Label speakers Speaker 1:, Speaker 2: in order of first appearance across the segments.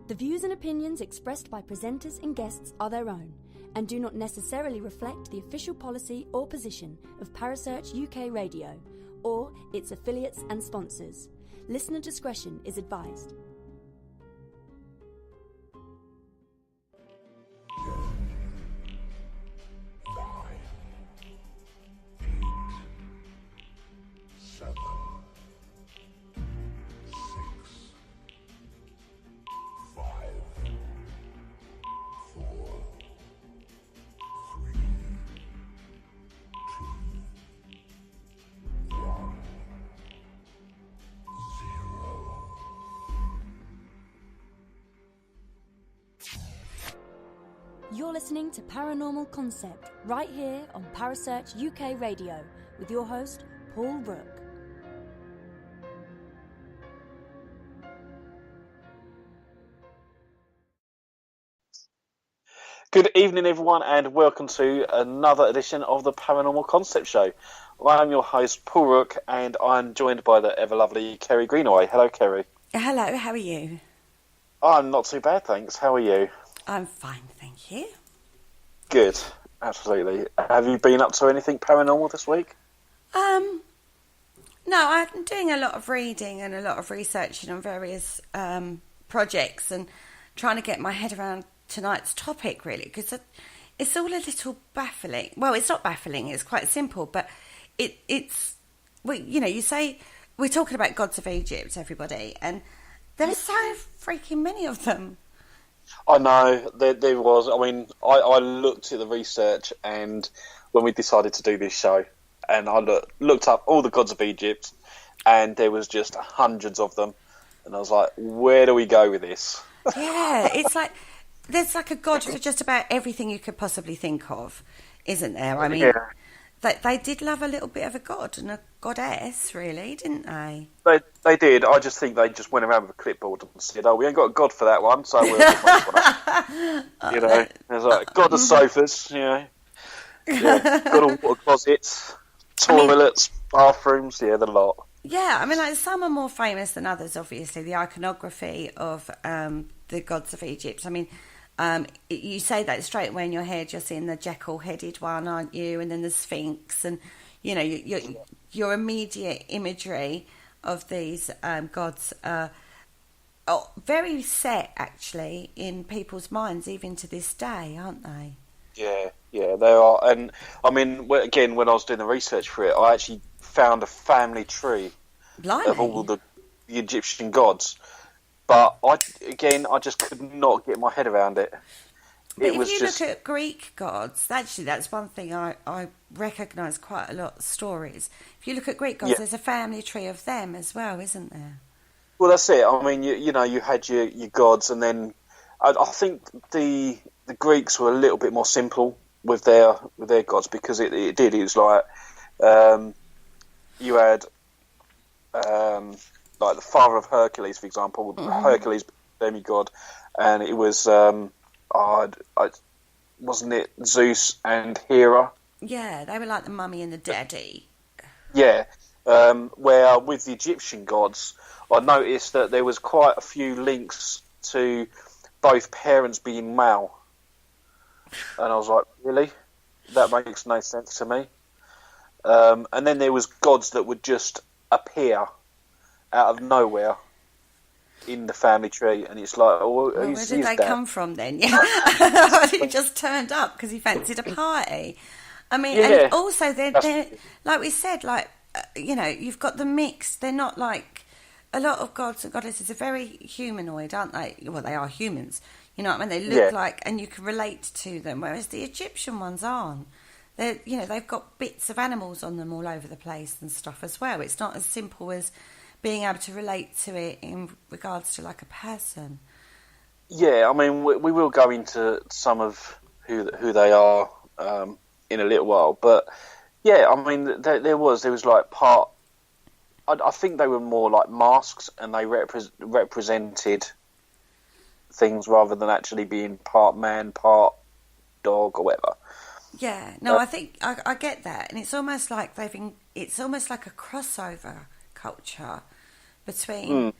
Speaker 1: The views and opinions expressed by presenters and guests are their own and do not necessarily reflect the official policy or position of Parasearch UK Radio or its affiliates and sponsors. Listener discretion is advised. You're listening to Paranormal Concept right here on Parasearch UK Radio with your host, Paul Rook.
Speaker 2: Good evening, everyone, and welcome to another edition of the Paranormal Concept Show. I am your host, Paul Rook, and I'm joined by the ever-lovely Kerry Greenaway. Hello, Kerry.
Speaker 3: Hello, how are you?
Speaker 2: I'm not too bad, thanks. How are you?
Speaker 3: I'm fine, thank you.
Speaker 2: Good, absolutely. Have you been up to anything paranormal this week?
Speaker 3: No, I'm doing a lot of reading and a lot of researching on various projects and trying to get my head around tonight's topic, really, because it's all a little baffling. Well, it's not baffling, it's quite simple, but it's, well, you know, you say, we're talking about gods of Egypt, everybody, and there are so freaking many of them.
Speaker 2: I know, there was. I mean, I looked at the research, and when we decided to do this show, and I looked up all the gods of Egypt, and there was just hundreds of them, and I was like, where do we go with this?
Speaker 3: Yeah, it's like, there's like a god for just about everything you could possibly think of, isn't there? I mean, yeah. They did love a little bit of a god and a goddess, really, didn't they?
Speaker 2: They did. I just think they just went around with a clipboard and said, "Oh, we ain't got a god for that one, so we'll just make one up." You know, there's like god of sofas, you know, god of water closets, toilets, bathrooms, the lot.
Speaker 3: Yeah, I mean, like, some are more famous than others. Obviously, the iconography of the gods of Egypt. I mean, you say that straight away in your head. You're seeing the Jekyll-headed one, aren't you? And then the Sphinx, and you know, your immediate imagery of these gods are very set, actually, in people's minds, even to this day, aren't they? Yeah, they are. And I mean, again, when I was doing the research for it, I actually found a family tree of all the Egyptian gods. But I just could not get my head around it. But if you look at Greek gods, actually, that's one thing I recognise quite a lot of stories. If you look at Greek gods, there's a family tree of them as well, isn't there?
Speaker 2: Well, that's it. I mean, you know, you had your gods, and then I think the Greeks were a little bit more simple with their gods, because it was like you had like the father of Hercules, for example, Hercules demigod, and it was wasn't it Zeus and Hera?
Speaker 3: Yeah, they were like the mummy and the daddy.
Speaker 2: Yeah, where with the Egyptian gods, I noticed that there was quite a few links to both parents being male, and I was like, really? That makes no sense to me. And then there was gods that would just appear out of nowhere in the family tree, and it's like, oh,
Speaker 3: where did they come from then? Yeah, he just turned up because he fancied a party. I mean, and also they're like we said, like you know, you've got the mix. They're not like a lot of gods and goddesses are very humanoid, aren't they? Well, they are humans. You know what I mean? They look like, and you can relate to them, whereas the Egyptian ones aren't. They're, you know, they've got bits of animals on them all over the place and stuff as well. It's not as simple as being able to relate to it in regards to like a person.
Speaker 2: Yeah, I mean, we will go into some of who they are in a little while, but yeah, I mean, there was like part. I think they were more like masks, and they represented things rather than actually being part man, part dog, or whatever.
Speaker 3: Yeah, no, I think I get that, and it's almost like it's almost like a crossover culture between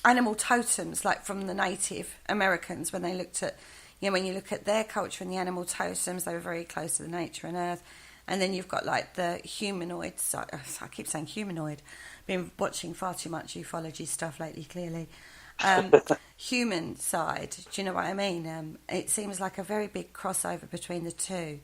Speaker 3: animal totems, like from the Native Americans, when they looked at, when you look at their culture and the animal totems, they were very close to the nature and earth. And then you've got like the humanoid side. I keep saying humanoid. Been watching far too much ufology stuff lately, clearly. Human side, do you know what I mean? It seems like a very big crossover between the two.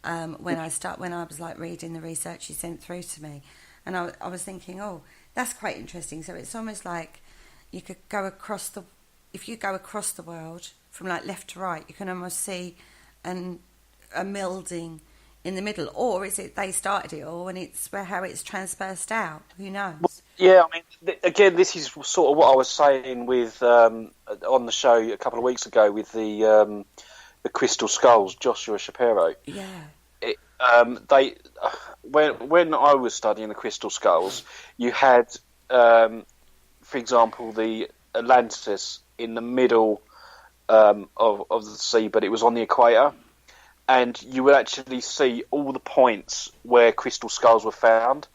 Speaker 3: When I was like reading the research you sent through to me, and I was thinking, oh, that's quite interesting. So it's almost like you could go across if you go across the world from like left to right, you can almost see a melding in the middle, or is it they started it all and it's how it's transpersed out? Who knows?
Speaker 2: Well, yeah, I mean, again, this is sort of what I was saying with on the show a couple of weeks ago with the crystal skulls, Joshua Shapiro.
Speaker 3: Yeah.
Speaker 2: When I was studying the crystal skulls, you had, for example, the Atlantis in the middle of the sea, but it was on the equator. And you would actually see all the points where crystal skulls were found,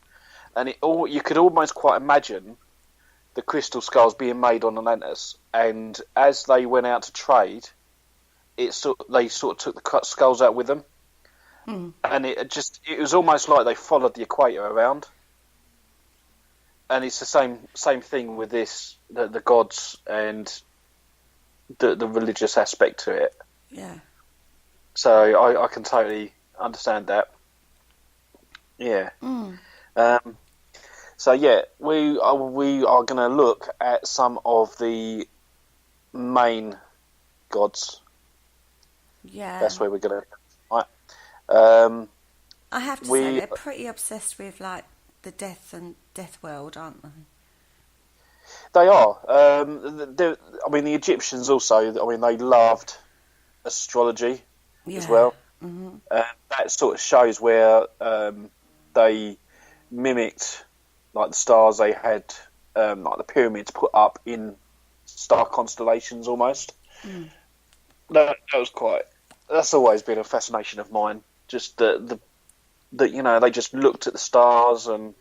Speaker 2: and you could almost quite imagine the crystal skulls being made on Atlantis. And as they went out to trade, they sort of took the skulls out with them, and it was almost like they followed the equator around. And it's the same thing with this, the gods and the religious aspect to it.
Speaker 3: Yeah.
Speaker 2: So I can totally understand that. Yeah. So yeah, we are going to look at some of the main gods.
Speaker 3: Yeah.
Speaker 2: That's where we're going to. Right.
Speaker 3: I have to say, they're pretty obsessed with like the death world, aren't they?
Speaker 2: They are. I mean, the Egyptians also. I mean, they loved astrology. As well. Mm-hmm. That sort of shows where they mimicked like the stars they had, like the pyramids put up in star constellations almost. That's always been a fascination of mine. Just that they just looked at the stars and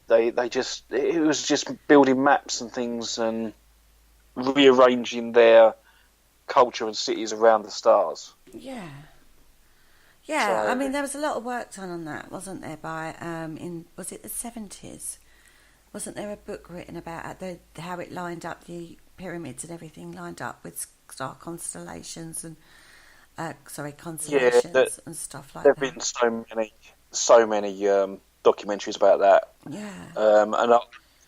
Speaker 2: it was just building maps and things and rearranging their culture and cities around the stars.
Speaker 3: Yeah. Yeah, so, I mean, there was a lot of work done on that, wasn't there, was it the 70s? Wasn't there a book written about how it lined up, the pyramids and everything lined up with star constellations and, constellations and stuff like that?
Speaker 2: There have been so many documentaries about that.
Speaker 3: Yeah.
Speaker 2: And I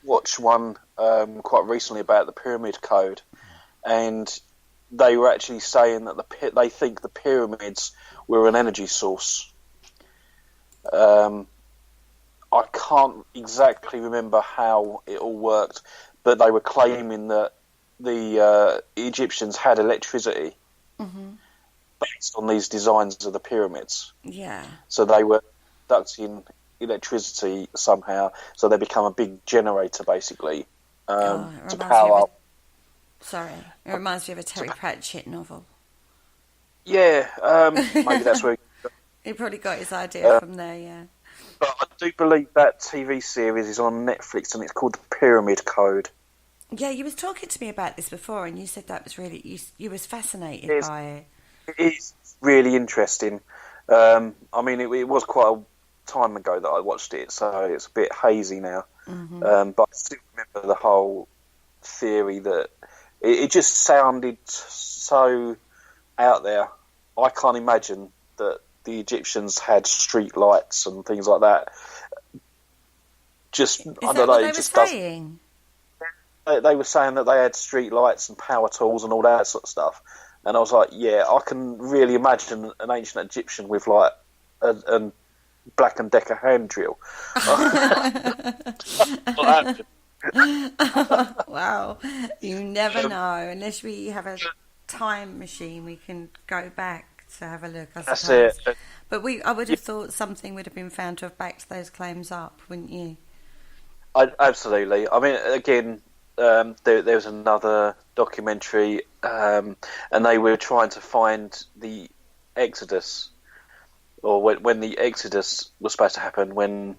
Speaker 2: watched one quite recently about the Pyramid Code, and they were actually saying that they think the pyramids were an energy source. I can't exactly remember how it all worked, but they were claiming that the Egyptians had electricity based on these designs of the pyramids.
Speaker 3: Yeah.
Speaker 2: So they were conducting electricity somehow, so they become a big generator, basically, to power up.
Speaker 3: Sorry, it reminds me of a Terry Pratchett novel.
Speaker 2: Yeah, maybe that's where
Speaker 3: he probably got his idea from there. Yeah,
Speaker 2: but I do believe that TV series is on Netflix and it's called The Pyramid Code.
Speaker 3: Yeah, you was talking to me about this before, and you said that was really you was fascinated by it.
Speaker 2: It is really interesting. I mean, it was quite a time ago that I watched it, so it's a bit hazy now. But I still remember the whole theory that. It just sounded so out there. I can't imagine that the Egyptians had street lights and things like that.
Speaker 3: Is that what they were saying?
Speaker 2: They were saying that they had street lights and power tools and all that sort of stuff. And I was like, yeah, I can really imagine an ancient Egyptian with like a Black and Decker hand drill.
Speaker 3: Wow, you never know. Unless we have a time machine, we can go back to have a look.
Speaker 2: That's it.
Speaker 3: But I would have thought something would have been found to have backed those claims up, wouldn't you?
Speaker 2: Absolutely. I mean, again, there was another documentary, and they were trying to find the Exodus, or when the Exodus was supposed to happen, when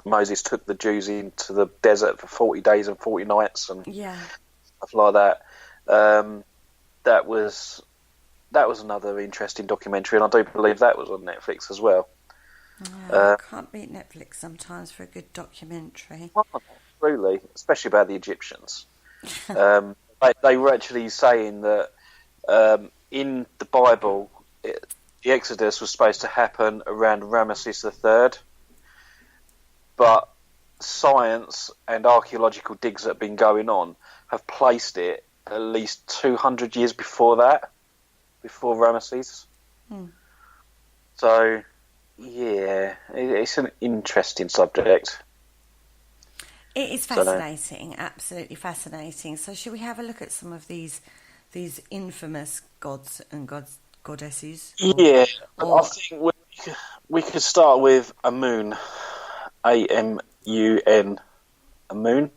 Speaker 2: Moses took the Jews into the desert for 40 days and 40 nights and stuff like that. That was another interesting documentary, and I do believe that was on Netflix as well.
Speaker 3: Can't beat Netflix sometimes for a good documentary.
Speaker 2: Well, absolutely, especially about the Egyptians. They were actually saying that in the Bible, the Exodus was supposed to happen around Ramesses III, but science and archaeological digs that have been going on have placed it at least 200 years before that, before Ramesses. So, yeah, it's an interesting subject.
Speaker 3: It is fascinating, absolutely fascinating. So should we have a look at some of these infamous gods and goddesses?
Speaker 2: Yeah, I think we could start with Amun, Amun, Amun.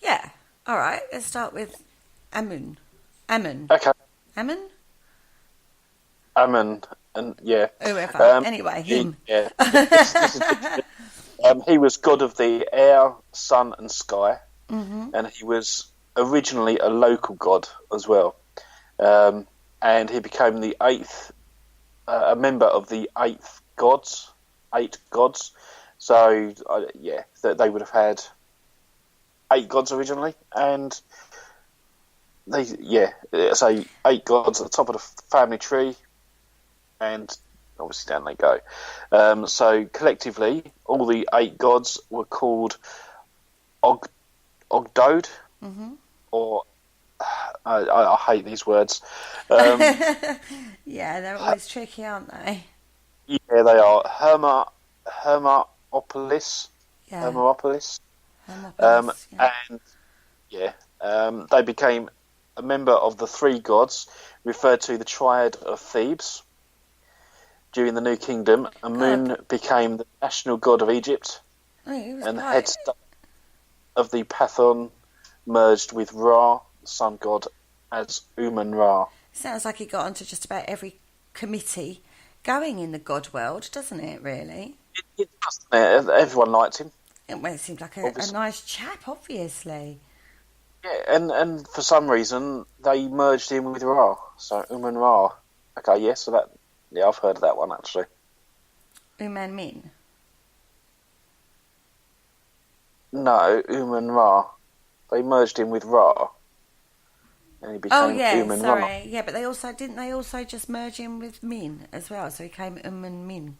Speaker 3: Yeah, all right. Let's start with Amun.
Speaker 2: Okay.
Speaker 3: Amun,
Speaker 2: and yeah.
Speaker 3: whoever. Anyway, him.
Speaker 2: He was god of the air, sun, and sky, and he was originally a local god as well. And he became the eighth, a member of the eight gods. So, they would have had 8 gods originally, and so 8 gods at the top of the family tree, and obviously down they go. So collectively, all the 8 gods were called Ogdode, or I hate these words.
Speaker 3: Yeah, they're always tricky, aren't they?
Speaker 2: Yeah, they are. Hermopolis.
Speaker 3: Yeah.
Speaker 2: Hermopolis.
Speaker 3: Yeah.
Speaker 2: And they became a member of the 3 gods, referred to the Triad of Thebes. During the New Kingdom, Amun became the national god of Egypt, and the head of the Pantheon merged with Ra, the sun god, as Uman-Ra.
Speaker 3: Sounds like he got onto just about every committee going in the god world, doesn't it, really?
Speaker 2: It does. Everyone liked him.
Speaker 3: Well, it seemed like a nice chap, obviously.
Speaker 2: Yeah, and for some reason, they merged him with Ra, so Uman-Ra. Okay, yeah, so that... Yeah, I've heard of that one, actually.
Speaker 3: Uman Min?
Speaker 2: No, Uman-Ra. They merged him with Ra. And he became Uman-Ra.
Speaker 3: Sorry. Yeah, but they also just merge him with Min as well, so he became Uman Min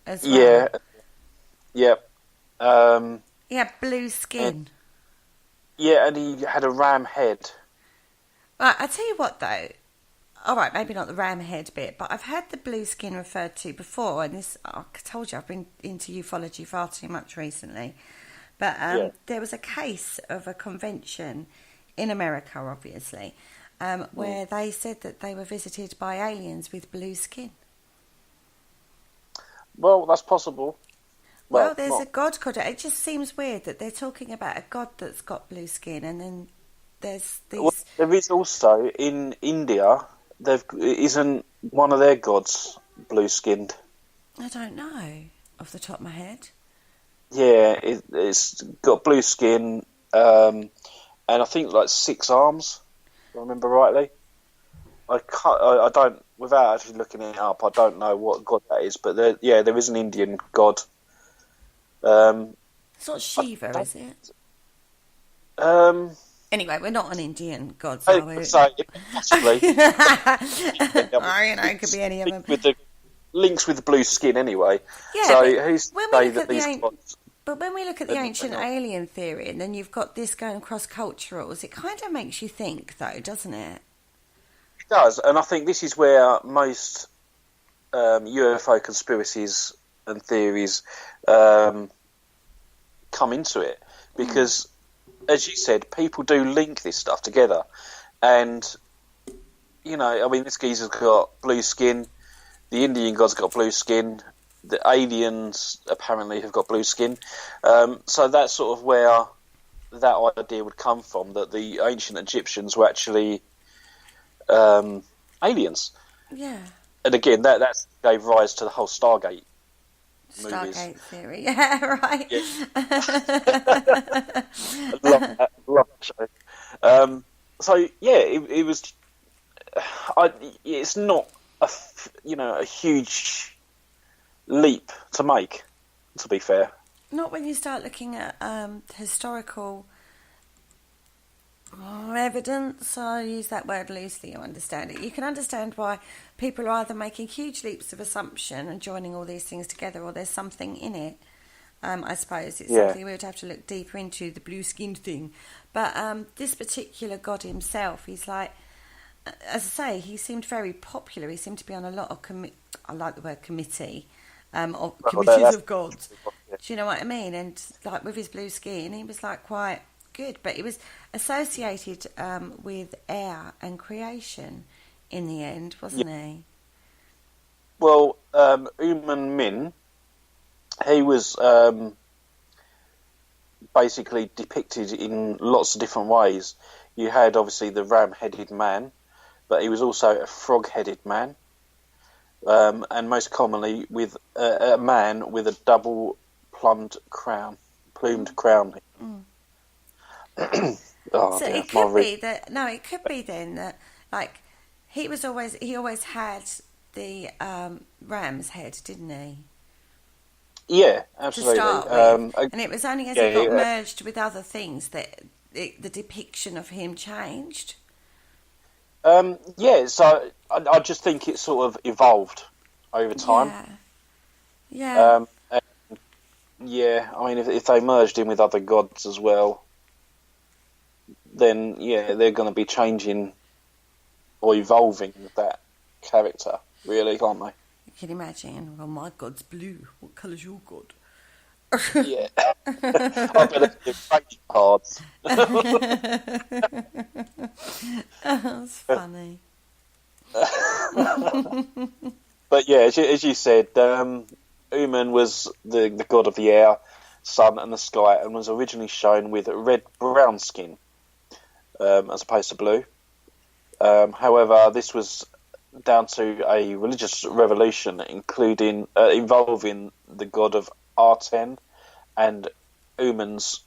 Speaker 3: as well.
Speaker 2: Yeah.
Speaker 3: He had blue skin.
Speaker 2: And he had a ram head.
Speaker 3: Right, I tell you what, though. All right, maybe not the ram head bit, but I've had the blue skin referred to before, and this, I told you, I've been into ufology far too much recently. But there was a case of a convention in America, obviously, where they said that they were visited by aliens with blue skin.
Speaker 2: Well, that's possible.
Speaker 3: Well, there's a god called... It just seems weird that they're talking about a god that's got blue skin, and then there's these...
Speaker 2: Well, there is also, in India... Isn't one of their gods blue-skinned?
Speaker 3: I don't know off the top of my head.
Speaker 2: Yeah, it's got blue skin, and I think like 6 arms, if I remember rightly. I don't, without actually looking it up, I don't know what god that is, but there is an Indian god.
Speaker 3: It's not Shiva, is it? Anyway, we're not on Indian gods, are we?
Speaker 2: Possibly.
Speaker 3: It could be any of them.
Speaker 2: With the links with the blue skin, anyway.
Speaker 3: Yeah,
Speaker 2: so who's to say that these gods...
Speaker 3: But when we look at the ancient alien theory, and then you've got this going cross-culturals, it kind of makes you think, though, doesn't it?
Speaker 2: It does, and I think this is where most UFO conspiracies and theories come into it, because... As you said, people do link this stuff together. And, this geezer's got blue skin, the Indian god's got blue skin, the aliens apparently have got blue skin. So that's sort of where that idea would come from, that the ancient Egyptians were actually aliens.
Speaker 3: Yeah.
Speaker 2: And again, that gave rise to the whole Stargate movies.
Speaker 3: Stargate theory, yeah, right.
Speaker 2: Yeah. I love that show. So yeah, it was. It's not a huge leap to make. To be fair,
Speaker 3: Not when you start looking at historical evidence. I use that word loosely. You understand it. You can understand why people are either making huge leaps of assumption and joining all these things together, or there's something in it. I suppose it's something we would have to look deeper into, the blue skin thing. But this particular god himself, he's like, as I say, he seemed very popular. He seemed to be on a lot of I like the word committee. Or committees of gods. Do you know what I mean? And like with his blue skin, he was like quite good, but it was associated with air and creation in the end, wasn't he?
Speaker 2: Well, Uman Min, he was basically depicted in lots of different ways. You had obviously the ram-headed man, but he was also a frog-headed man. And most commonly with a man with a double plumed crown.
Speaker 3: So it could be that. No, it could be then that like he always had the ram's head, didn't he?
Speaker 2: Yeah, absolutely.
Speaker 3: To start with, and it was only as he got merged with other things that the depiction of him changed.
Speaker 2: So I just think it sort of evolved over time.
Speaker 3: Yeah.
Speaker 2: I mean, if they merged in with other gods as well, then they're going to be changing or evolving that character, really, aren't they?
Speaker 3: You can imagine. Well, my god's blue. What colour's your god?
Speaker 2: Yeah. I better do trading cards.
Speaker 3: That's funny.
Speaker 2: But yeah, as you said, Uman was the god of the air, sun and the sky, and was originally shown with red-brown skin, as opposed to blue. However, this was down to a religious revolution, involving the god of Arten and Uman's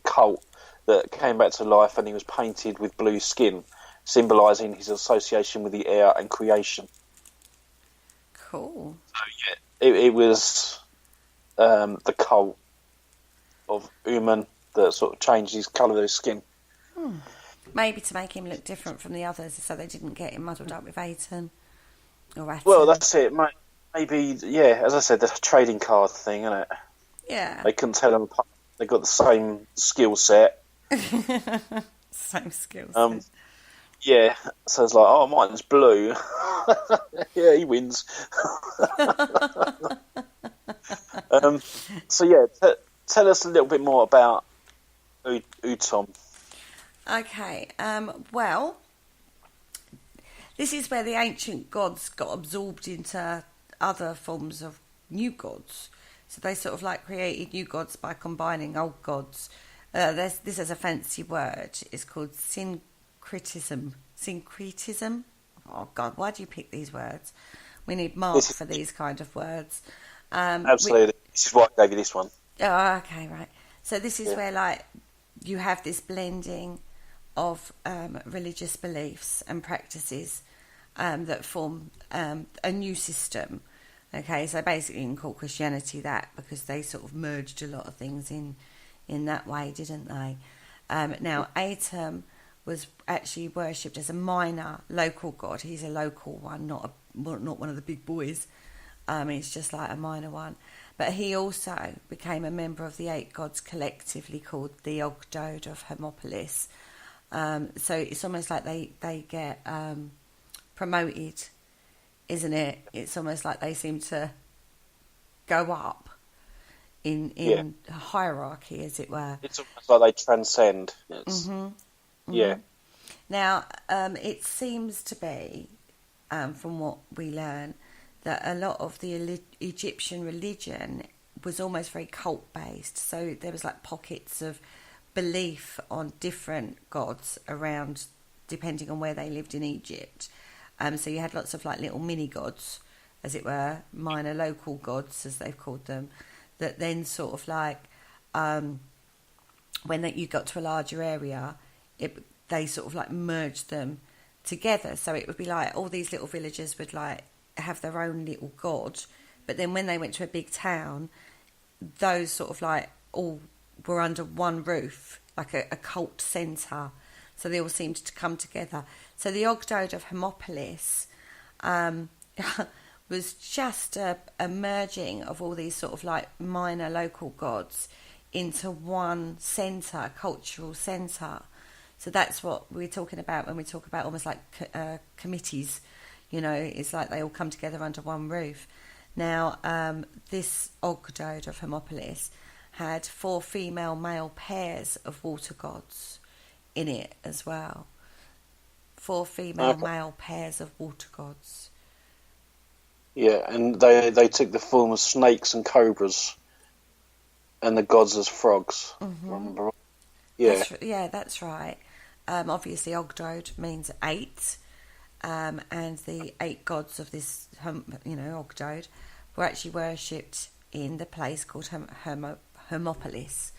Speaker 2: cult that came back to life, and he was painted with blue skin, symbolising his association with the air and creation.
Speaker 3: Cool.
Speaker 2: So yeah, it was the cult of Uman that sort of changed his colour of his skin.
Speaker 3: Maybe to make him look different from the others, so they didn't get him muddled up with Aten or Aten.
Speaker 2: Well, that's it. Maybe, as I said, the trading card thing, isn't it?
Speaker 3: Yeah.
Speaker 2: They couldn't tell them apart. They got the same skill set.
Speaker 3: Same skill set.
Speaker 2: Yeah, so it's like, oh, mine's blue. Yeah, he wins. So yeah, tell us a little bit more about Utom.
Speaker 3: Okay, well, this is where the ancient gods got absorbed into other forms of new gods. So they sort of like created new gods by combining old gods. This is a fancy word. It's called syncretism. Syncretism? Oh, God, why do you pick these words? We need Mark for these kind of words.
Speaker 2: Absolutely. This is why I gave you this one.
Speaker 3: Oh, okay, right. So this is where, like, you have this blending of religious beliefs and practices that form a new system. Okay, so basically you can call Christianity that, because they sort of merged a lot of things in that way, didn't they? Now, Atum was actually worshipped as a minor local god. He's a local one, not one of the big boys. He's just like a minor one. But he also became a member of the 8 gods collectively called the Ogdoad of Hermopolis. So it's almost like they get promoted, isn't it? It's almost like they seem to go up in hierarchy, as it were.
Speaker 2: It's almost like they transcend. Yeah.
Speaker 3: Now, it seems to be, from what we learn, that a lot of the Egyptian religion was almost very cult-based. So there was like pockets of belief on different gods around, depending on where they lived in Egypt. So you had lots of like little mini gods as it were, minor local gods, as they've called them, that then sort of like, when you got to a larger area, they sort of like merged them together. So it would be like all these little villages would like have their own little god, but then when they went to a big town, those sort of like all were under one roof, like a cult centre. So they all seemed to come together. So the Ogdode of Hermopolis was just a merging of all these sort of like minor local gods into one centre, cultural centre. So that's what we're talking about when we talk about almost like committees, you know, it's like they all come together under one roof. Now, this Ogdode of Hermopolis had 4 female-male pairs of water gods in it as well. 4 female-male pairs of water gods.
Speaker 2: Yeah, and they took the form of snakes and cobras, and the gods as frogs.
Speaker 3: Mm-hmm.
Speaker 2: Remember? Yeah,
Speaker 3: that's right. Obviously, Ogdode means 8, and the 8 gods of this, Ogdode, were actually worshipped in the place called Hermopolis,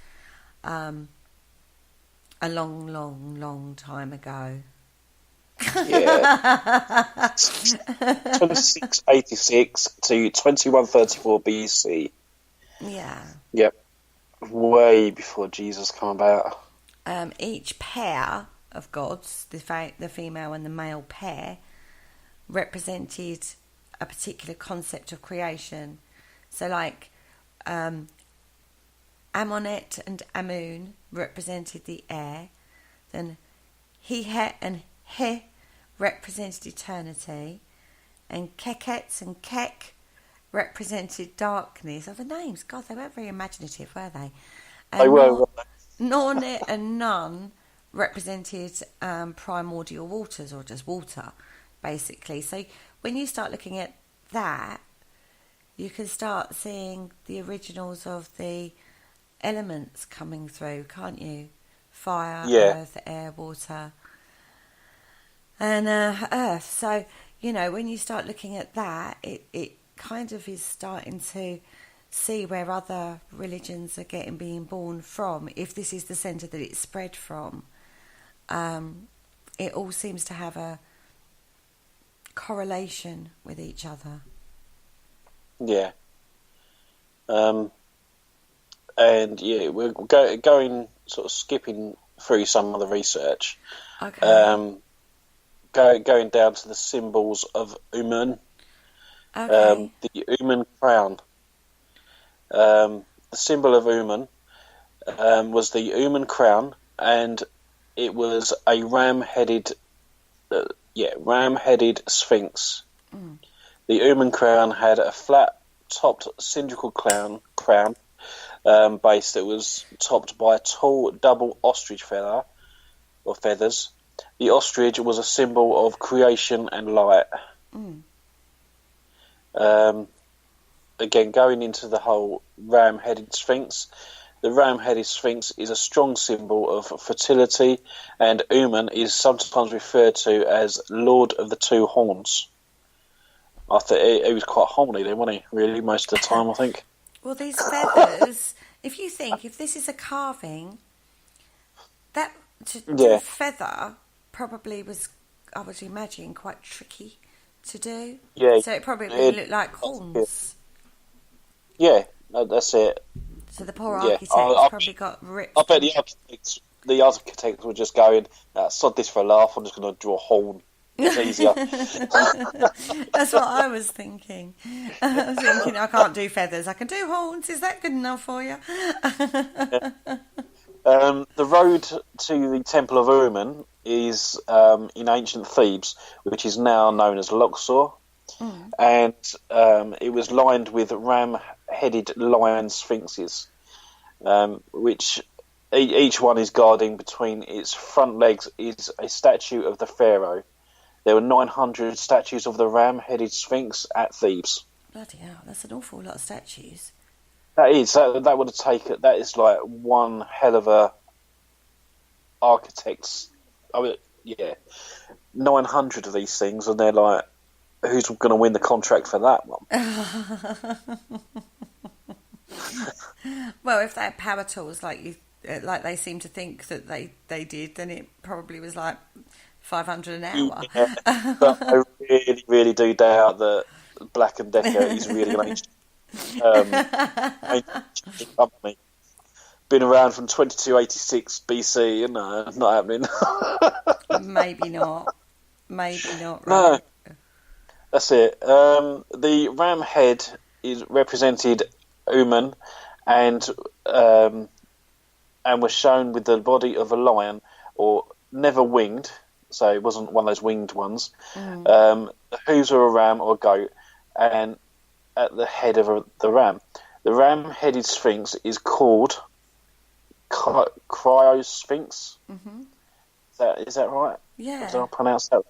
Speaker 3: a long, long, long time ago.
Speaker 2: Yeah. 2686 to 2134 BC.
Speaker 3: Yeah.
Speaker 2: Yep. Way before Jesus came about.
Speaker 3: Each pair of gods, the female and the male pair, represented a particular concept of creation. So like Amonet and Amun represented the air, then He and He represented eternity, and Keket and Kek represented darkness. Oh, the names, God, they weren't very imaginative, were they? And
Speaker 2: They were.
Speaker 3: Nornet and Nun represented primordial waters, or just water, basically. So when you start looking at that, you can start seeing the originals of the elements coming through, can't you? Fire, earth, air, water, and earth. So, you know, when you start looking at that, it kind of is starting to see where other religions are being born from. If this is the centre that it's spread from, it all seems to have a correlation with each other.
Speaker 2: Yeah. And yeah, we're going sort of skipping through some of the research.
Speaker 3: Okay.
Speaker 2: Going down to the symbols of Uman.
Speaker 3: Okay.
Speaker 2: The Uman crown. The symbol of Uman was the Uman crown, and it was a ram-headed sphinx.
Speaker 3: Mm.
Speaker 2: The Uman crown had a flat-topped cylindrical crown base that was topped by a tall double ostrich feather or feathers. The ostrich was a symbol of creation and light.
Speaker 3: Mm.
Speaker 2: Again, going into the whole ram-headed sphinx, the ram-headed sphinx is a strong symbol of fertility, and Uman is sometimes referred to as Lord of the Two Horns. I think he was quite horny then, wasn't he? Really, most of the time, I think.
Speaker 3: Well, these feathers, if this is a carving, that to feather probably was, I would imagine, quite tricky to do.
Speaker 2: Yeah.
Speaker 3: So it probably looked like horns.
Speaker 2: Yeah, that's it.
Speaker 3: So the poor architect probably got ripped.
Speaker 2: I bet the architects were just going, sod this for a laugh, I'm just going to draw a horn. It's easier.
Speaker 3: That's what I was thinking. I was thinking, I can't do feathers, I can do horns. Is that good enough for you?
Speaker 2: The road to the Temple of Uman is in ancient Thebes, which is now known as Luxor. Mm. And it was lined with ram-headed lion sphinxes, which each one is guarding between its front legs is a statue of the pharaoh. There were 900 statues of the ram-headed sphinx at Thebes.
Speaker 3: Bloody hell, that's an awful lot of statues.
Speaker 2: That would have taken. That is like one hell of a architect's. 900 of these things, and they're like who's going to win the contract for that one?
Speaker 3: Well, if they had power tools like they seem to think that they did, then it probably was like 500 an hour.
Speaker 2: Yeah, but I really, really do doubt that Black and Decker is really going to company. Been around from 2286 BC, no, not happening.
Speaker 3: Maybe not. Maybe not.
Speaker 2: No,
Speaker 3: Right?
Speaker 2: that's it. The ram head is represented Uman and was shown with the body of a lion, or never winged, so it wasn't one of those winged ones. The hooves are a ram or a goat, and at the head of the ram. The ram-headed sphinx is called Cryosphinx.
Speaker 3: Mm-hmm.
Speaker 2: Is that right?
Speaker 3: Yeah.
Speaker 2: Did I pronounce that?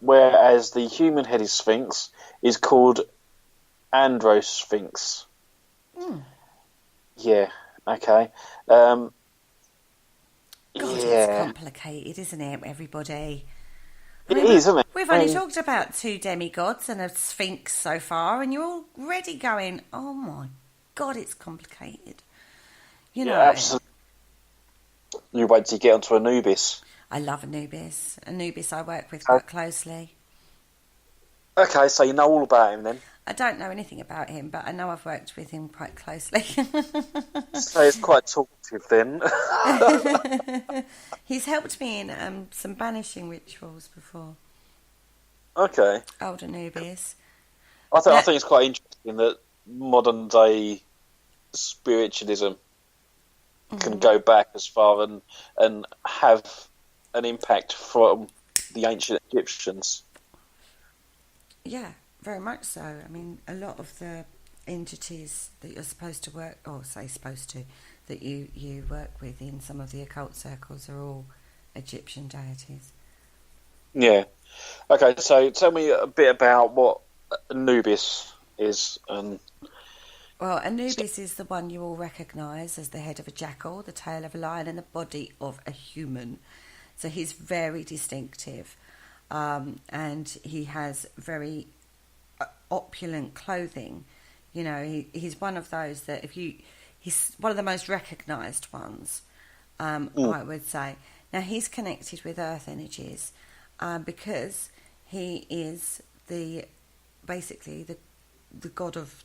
Speaker 2: Whereas the human-headed sphinx is called Androsphinx. Yeah. Okay.
Speaker 3: God,
Speaker 2: yeah.
Speaker 3: it's complicated, isn't it, everybody?
Speaker 2: It is, isn't it?
Speaker 3: We've only talked about 2 demigods and a sphinx so far, and you're already going, oh my God, it's complicated. You know.
Speaker 2: Yeah, absolutely. You wait till you get onto Anubis.
Speaker 3: I love Anubis. Anubis I work with quite closely.
Speaker 2: Okay, so you know all about him then.
Speaker 3: I don't know anything about him, but I know I've worked with him quite closely.
Speaker 2: So it's quite talkative then.
Speaker 3: He's helped me in some banishing rituals before.
Speaker 2: Okay.
Speaker 3: Old Anubis.
Speaker 2: I think it's quite interesting that modern day spiritualism can go back as far and have an impact from the ancient Egyptians.
Speaker 3: Yeah, very much so. I mean, a lot of the entities that you're supposed to work, or say supposed to, that you work with in some of the occult circles are all Egyptian deities.
Speaker 2: Yeah. Okay, so tell me a bit about what Anubis is.
Speaker 3: Well, Anubis is the one you all recognise as the head of a jackal, the tail of a lion, and the body of a human. So he's very distinctive, and he has very opulent clothing. You know, he's one of those that he's one of the most recognised ones, I would say. Now, he's connected with earth energies because he is basically the god of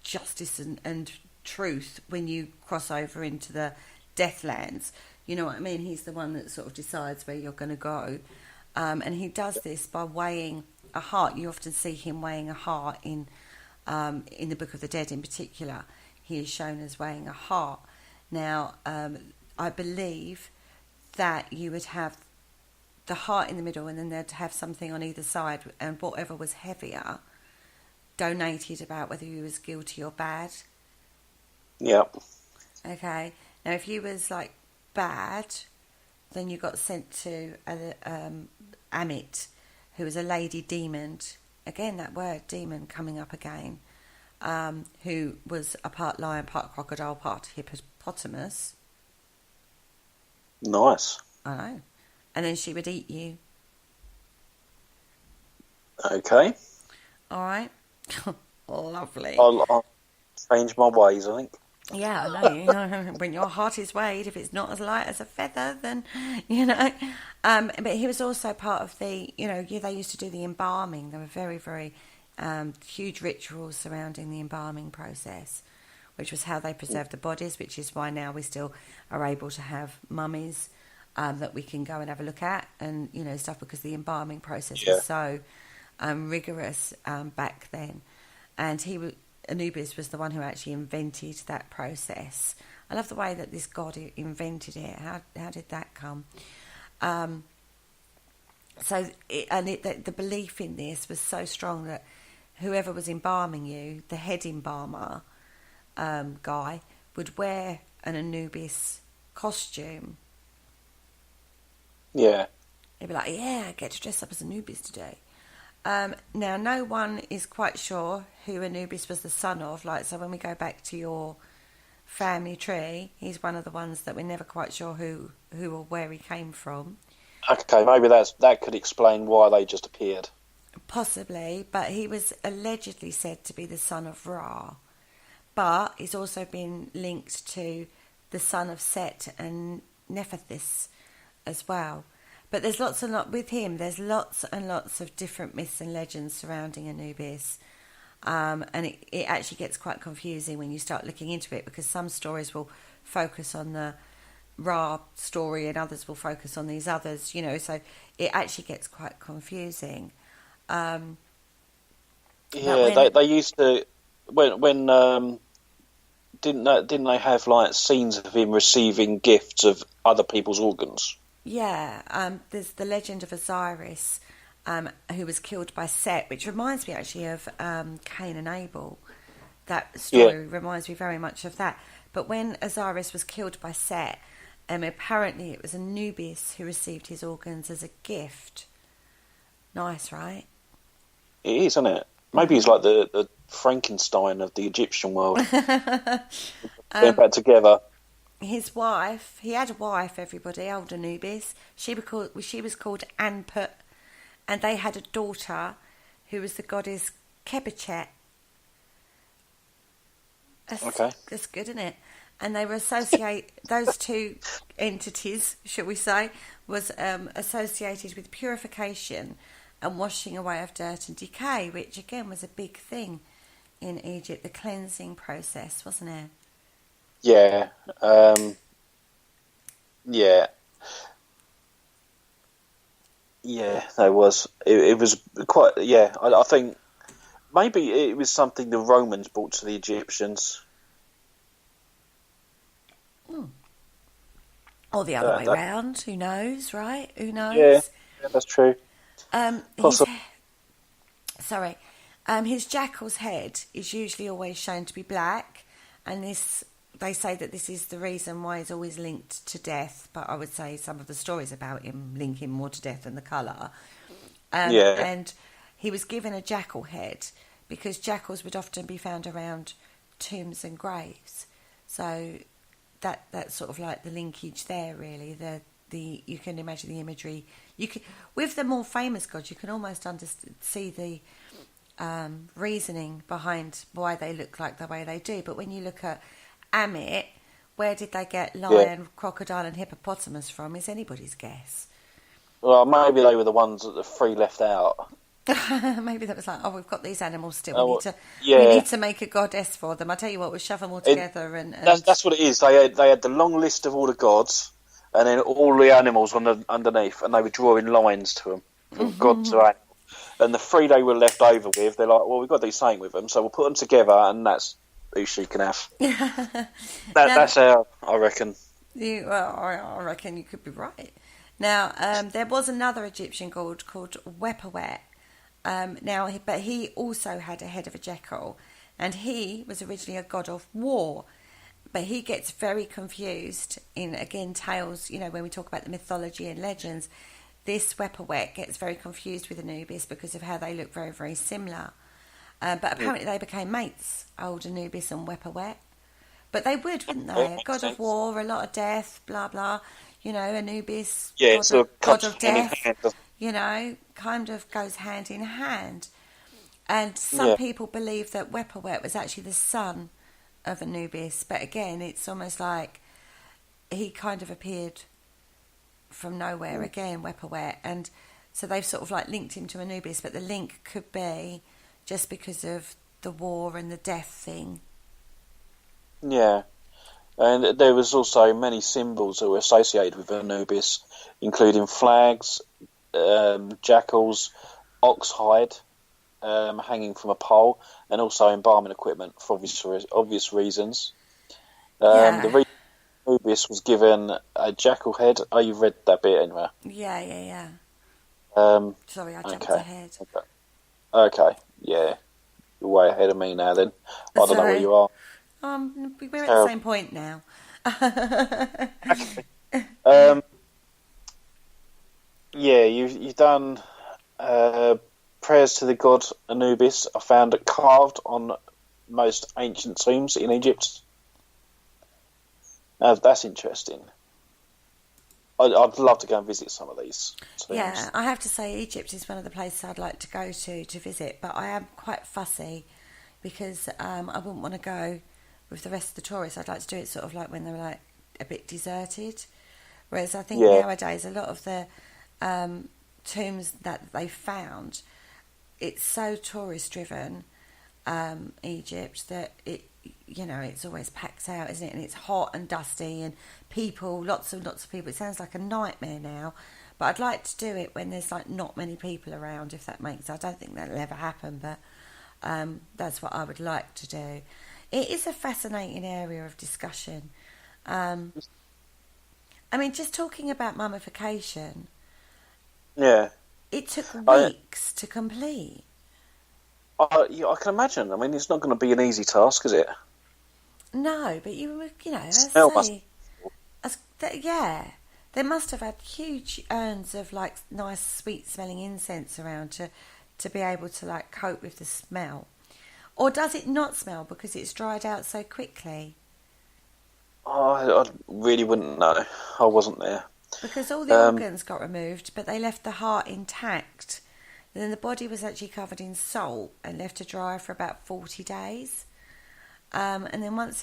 Speaker 3: justice and truth when you cross over into the Deathlands. You know what I mean? He's the one that sort of decides where you're going to go. And he does this by weighing a heart. You often see him weighing a heart in the Book of the Dead in particular. He is shown as weighing a heart. Now, I believe that you would have the heart in the middle and then they'd have something on either side, and whatever was heavier donated about whether you was guilty or bad.
Speaker 2: Yep.
Speaker 3: Okay. Now, if you was like bad, then you got sent to Amit, who was a lady demon. Again, that word demon coming up again. Who was a part lion, part crocodile, part hippopotamus.
Speaker 2: Nice.
Speaker 3: I know. And then she would eat you.
Speaker 2: Okay.
Speaker 3: All right. Lovely.
Speaker 2: I'll change my ways, I think.
Speaker 3: Yeah, I know. You know, when your heart is weighed, if it's not as light as a feather, then, you know. But he was also part of the, you know, they used to do the embalming. There were very, very huge rituals surrounding the embalming process, which was how they preserved the bodies, which is why now we still are able to have mummies that we can go and have a look at and, you know, stuff, because the embalming process was so rigorous back then. And Anubis was the one who actually invented that process. I love the way that this god invented it. How did that come? The belief in this was so strong that whoever was embalming you, the head embalmer guy, would wear an Anubis costume.
Speaker 2: Yeah.
Speaker 3: He'd be like, yeah, I get to dress up as Anubis today. Now, no one is quite sure who Anubis was the son of. Like, so when we go back to your family tree, he's one of the ones that we're never quite sure who or where he came from.
Speaker 2: Okay, maybe that could explain why they just appeared.
Speaker 3: Possibly, but he was allegedly said to be the son of Ra. But he's also been linked to the son of Set and Nephthys as well. But there's lots and lots with him. There's lots and lots of different myths and legends surrounding Anubis, and it actually gets quite confusing when you start looking into it, because some stories will focus on the Ra story and others will focus on these others. So it actually gets quite confusing.
Speaker 2: They used to when didn't they have like scenes of him receiving gifts of other people's organs?
Speaker 3: Yeah, there's the legend of Osiris, who was killed by Set, which reminds me actually of Cain and Abel. That story reminds me very much of that. But when Osiris was killed by Set, apparently it was Anubis who received his organs as a gift. Nice, right?
Speaker 2: It is, isn't it? Maybe he's like the Frankenstein of the Egyptian world. They're back together.
Speaker 3: His wife, he had a wife, everybody, old Anubis. She was called Anput, and they had a daughter who was the goddess Kebichet. That's good, isn't it? And they were those two entities, shall we say, was associated with purification and washing away of dirt and decay, which again was a big thing in Egypt, the cleansing process, wasn't it?
Speaker 2: Yeah. Yeah, there was. It was quite. Yeah, I think maybe it was something the Romans brought to the Egyptians.
Speaker 3: Or the other way round. Who knows, right? Who knows?
Speaker 2: Yeah, that's true.
Speaker 3: His jackal's head is usually always shown to be black, and they say that this is the reason why he's always linked to death. But I would say some of the stories about him link him more to death than the colour. And he was given a jackal head because jackals would often be found around tombs and graves. So that's sort of like the linkage there, really. You can imagine the imagery. With the more famous gods, you can almost see the reasoning behind why they look like the way they do. But when you look at Amit, where did they get lion, crocodile and hippopotamus from is anybody's guess.
Speaker 2: Well, maybe they were the ones that the three left out.
Speaker 3: Maybe that was like, we've got these animals still. We need to make a goddess for them. I tell you what, we'll shove them all together. And
Speaker 2: that's what it is. They had the long list of all the gods, and then all the animals underneath, and they were drawing lines to them from god to animal. And the three they were left over with, they're like, well, we've got to do something with them, so we'll put them together, and that's who she can have. That's how I reckon.
Speaker 3: I reckon you could be right. Now, there was another Egyptian god called Wepawet. But he also had a head of a jackal, and he was originally a god of war. But he gets very confused in, again, tales, when we talk about the mythology and legends. This Wepawet gets very confused with Anubis because of how they look very, very similar. But apparently they became mates, old Anubis and Wepawet. But they wouldn't they? A god of war, a lot of death, blah, blah. Anubis, god of death. Kind of goes hand in hand. And some people believe that Wepawet was actually the son of Anubis. But again, it's almost like he kind of appeared from nowhere again, Wepawet. And so they've sort of like linked him to Anubis. But the link could be just because of the war and the death thing.
Speaker 2: Yeah. And there was also many symbols that were associated with Anubis, including flags, jackals, ox hide hanging from a pole, and also embalming equipment for obvious reasons. The reason Anubis was given a jackal head. Oh, you read that bit anyway?
Speaker 3: Yeah. Sorry, I jumped ahead.
Speaker 2: Okay, yeah. You're way ahead of me now then. I don't know where you are.
Speaker 3: We're at the same point now.
Speaker 2: You've done prayers to the god Anubis. I found it carved on most ancient tombs in Egypt. That's interesting. I'd love to go and visit some of these.
Speaker 3: Yeah, I have to say Egypt is one of the places I'd like to go to visit, but I am quite fussy because I wouldn't want to go with the rest of the tourists. I'd like to do it sort of like when they're like a bit deserted. Whereas I think nowadays a lot of the tombs that they found, it's so tourist driven, Egypt, that it's always packed out, isn't it? And it's hot and dusty and people, lots of people. It sounds like a nightmare now, but I'd like to do it when there's like not many people around, if that makes sense. I don't think that'll ever happen, but that's what I would like to do. It is a fascinating area of discussion. I mean, just talking about mummification.
Speaker 2: Yeah.
Speaker 3: It took weeks to complete.
Speaker 2: I can imagine. I mean, it's not going to be an easy task, is it?
Speaker 3: No, but they must have had huge urns of like nice, sweet-smelling incense around to be able to like cope with the smell. Or does it not smell because it's dried out so quickly?
Speaker 2: I really wouldn't know. I wasn't there.
Speaker 3: Because all the organs got removed, but they left the heart intact. And then the body was actually covered in salt and left to dry for about 40 days. And then once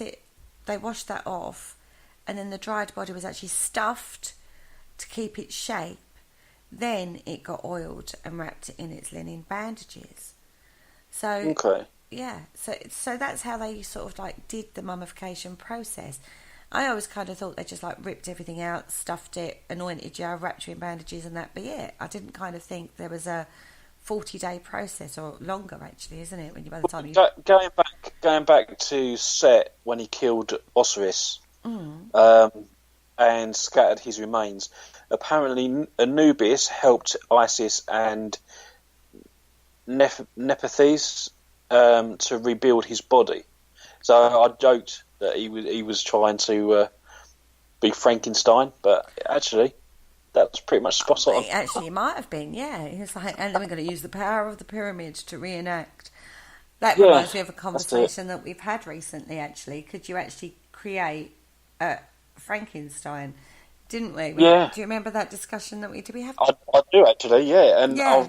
Speaker 3: they washed that off, and then the dried body was actually stuffed to keep its shape. Then it got oiled and wrapped in its linen bandages. So
Speaker 2: okay.
Speaker 3: Yeah, so that's how they sort of like did the mummification process. I always kind of thought they just like ripped everything out, stuffed it, anointed you, wrapped you in bandages, and that be it. I didn't kind of think there was a 40-day process, or longer actually, isn't it? When you by the time you
Speaker 2: going back to Set when he killed Osiris and scattered his remains. Apparently, Anubis helped Isis and Nephthys to rebuild his body. So I joked that he was trying to be Frankenstein, but actually that's pretty much spot on.
Speaker 3: Actually, it might have been, yeah. He was like, and then we're going to use the power of the pyramids to reenact. That reminds me of a conversation that we've had recently, actually. Could you actually create Frankenstein? Didn't we?
Speaker 2: Yeah.
Speaker 3: Do you remember that discussion that we did? We have.
Speaker 2: I do actually, yeah. And yeah.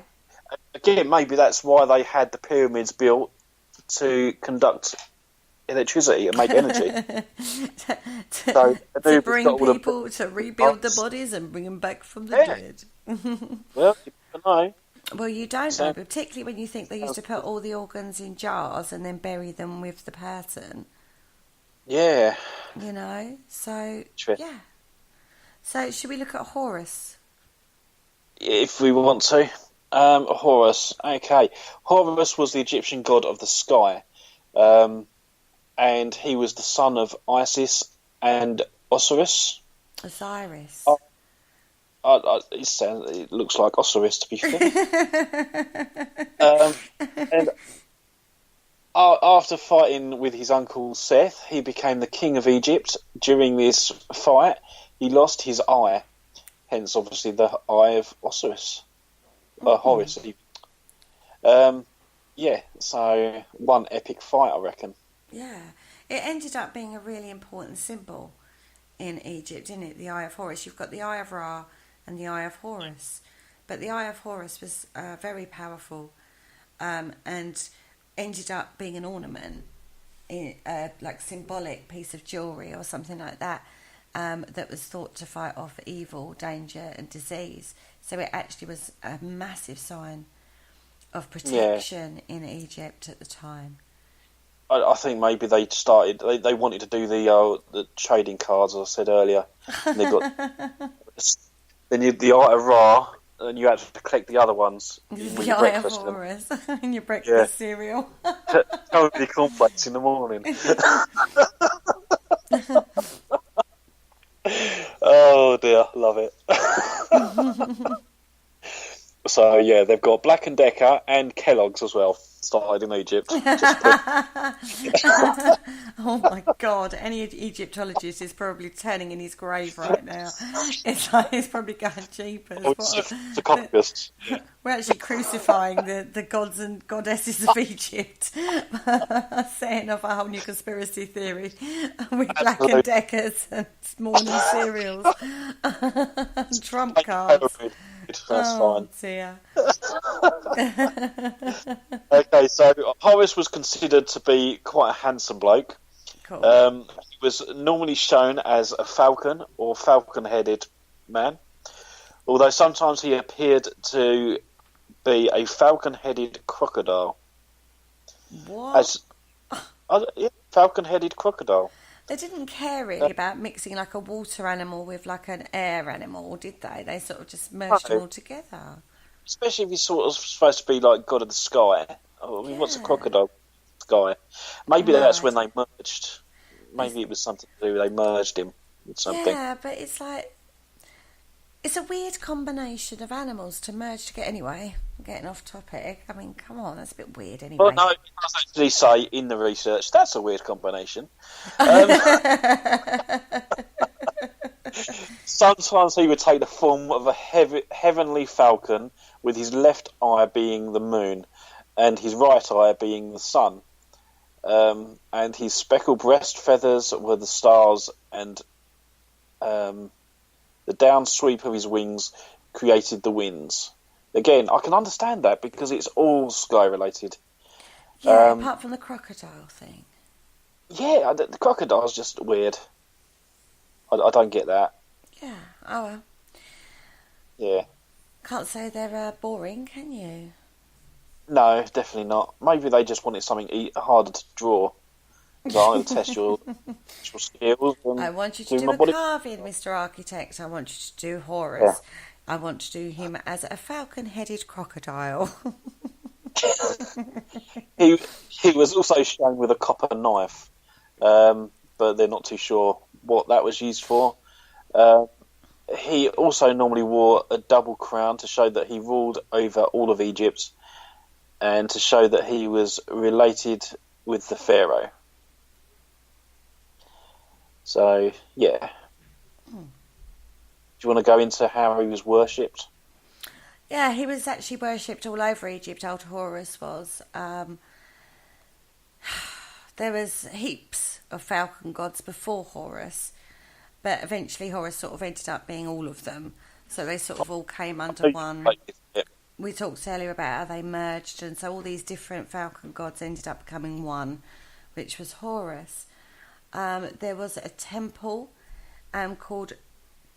Speaker 2: Again, maybe that's why they had the pyramids built to conduct electricity and make energy.
Speaker 3: to bring people to rebuild the bodies and bring them back from the dead.
Speaker 2: Well, you don't know.
Speaker 3: Well, you don't know, particularly when you think they used to put all the organs in jars and then bury them with the person.
Speaker 2: Yeah.
Speaker 3: You know, so
Speaker 2: True.
Speaker 3: Yeah. So should we look at Horus?
Speaker 2: If we want to. Horus. Okay. Horus was the Egyptian god of the sky. And he was the son of Isis and Osiris.
Speaker 3: Osiris.
Speaker 2: It looks like Osiris, to be fair. And after fighting with his uncle Seth, he became the king of Egypt. During this fight, he lost his eye, hence obviously the eye of Osiris. Horus. Yeah, so one epic fight, I reckon.
Speaker 3: Yeah, it ended up being a really important symbol in Egypt, didn't it? The Eye of Horus. You've got the Eye of Ra and the Eye of Horus, but the Eye of Horus was very powerful, and ended up being an ornament, like symbolic piece of jewellery or something like that, that was thought to fight off evil, danger, and disease. So it actually was a massive sign of protection in Egypt at the time.
Speaker 2: I think maybe they started. They wanted to do the trading cards, as I said earlier. And they got then you had the Eye of Ra, and you had to collect the other ones.
Speaker 3: The Eye of Horus in your breakfast cereal.
Speaker 2: Totally cornflakes in the morning. Oh dear, love it. So yeah, they've got Black and Decker and Kellogg's as well. Started in Egypt.
Speaker 3: Oh Oh my God! Any Egyptologist is probably turning in his grave right now. It's like he's probably going, jeepers.
Speaker 2: Oh, it's the copyists.
Speaker 3: We're actually crucifying the gods and goddesses of Egypt, setting off a whole new conspiracy theory with Black and Deckers and morning cereals and trump cards.
Speaker 2: That's fine.
Speaker 3: Dear.
Speaker 2: Okay, so Horus was considered to be quite a handsome bloke.
Speaker 3: Cool.
Speaker 2: He was normally shown as a falcon or falcon-headed man, although sometimes he appeared to be a falcon-headed crocodile.
Speaker 3: What?
Speaker 2: Yeah, falcon-headed crocodile.
Speaker 3: They didn't care really about mixing like a water animal with like an air animal, did they? They sort of just merged them all together.
Speaker 2: Especially if he's sort of supposed to be like god of the sky. I mean, what's a crocodile sky? Maybe that's when they merged. Maybe it was something to do with they merged him with something.
Speaker 3: Yeah, but it's like, it's a weird combination of animals to merge together. Anyway, I'm getting off topic. I mean, come on, that's a bit weird anyway.
Speaker 2: Well, no, it does actually say in the research, that's a weird combination. Sometimes he would take the form of a heavenly falcon, with his left eye being the moon and his right eye being the sun. And his speckled breast feathers were the stars, and the down sweep of his wings created the winds. Again, I can understand that because it's all sky related.
Speaker 3: Yeah, apart from the crocodile thing.
Speaker 2: Yeah, the crocodile's just weird. I don't get that.
Speaker 3: Yeah, oh well.
Speaker 2: Yeah.
Speaker 3: Can't say they're boring, can you?
Speaker 2: No, definitely not. Maybe they just wanted something harder to draw. So I'm going to test your skills.
Speaker 3: I want you to do a carving, Mr. Architect. I want you to do Horus. Yeah. I want to do him as a falcon-headed crocodile.
Speaker 2: He was also shown with a copper knife, but they're not too sure what that was used for. He also normally wore a double crown to show that he ruled over all of Egypt and to show that he was related with the pharaoh. So, yeah. Do you want to go into how he was worshipped?
Speaker 3: Yeah, he was actually worshipped all over Egypt, old Horus was. There was heaps of falcon gods before Horus, but eventually Horus sort of ended up being all of them. So they sort of all came under one. We talked earlier about how they merged, and so all these different falcon gods ended up becoming one, which was Horus. There was a temple called